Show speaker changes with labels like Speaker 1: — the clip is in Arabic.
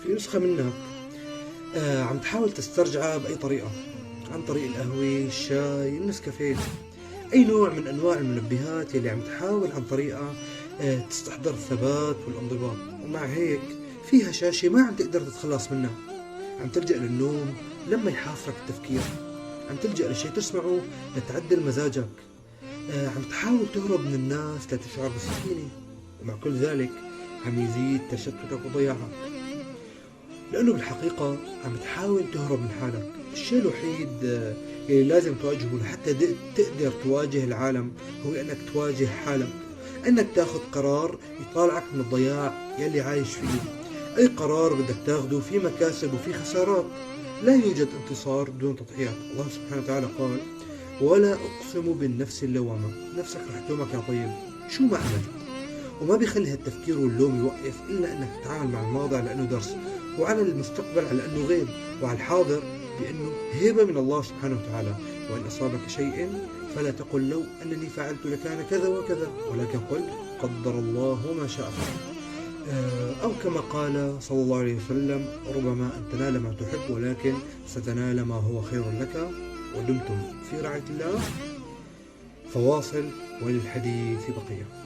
Speaker 1: في نسخة منك عم تحاول تسترجعها بأي طريقة، عن طريق القهوة، الشاي، النسكافيه، أي نوع من أنواع المنبهات يلي عم تحاول عن طريقها تستحضر الثبات والانضباط. ومع هيك فيها شاشة ما عم تقدر تتخلص منها، عم تلجأ للنوم لما يحافرك التفكير، عم تلجأ لشيء تسمعه لتعدل مزاجك، عم تحاول تهرب من الناس لتشعر بالسكينة، ومع كل ذلك عم يزيد تشتتك وضياعك، لأنه بالحقيقة عم تحاول تهرب من حالك. الشيء الوحيد اللي لازم تواجهه لحتى تقدر تواجه العالم هو أنك تواجه حالك، أنك تاخذ قرار يطالعك من الضياع يلي عايش فيه. أي قرار بدك تاخده في مكاسب وفي خسارات، لا يوجد انتصار دون تضحيات. الله سبحانه وتعالى قال: ولا أقسم بالنفس اللوامة. نفسك رح تلومك يا طيب، شو ما عملت. وما بيخلي هالتفكير واللوم يوقف إلا أنك تتعامل مع الماضي على أنه درس، وعلى المستقبل على أنه غيب، وعلى الحاضر بأنه هبة من الله سبحانه وتعالى. وإن أصابك شيء فلا تقل لو أنني فعلت لكان كذا وكذا، ولكن قل قدر الله وما شاء فعل. أو كما قال صلى الله عليه وسلم: ربما أن تنال ما تحب ولكن ستنال ما هو خير لك. ودمتم في رعاية الله. فواصل وللحديث بقية.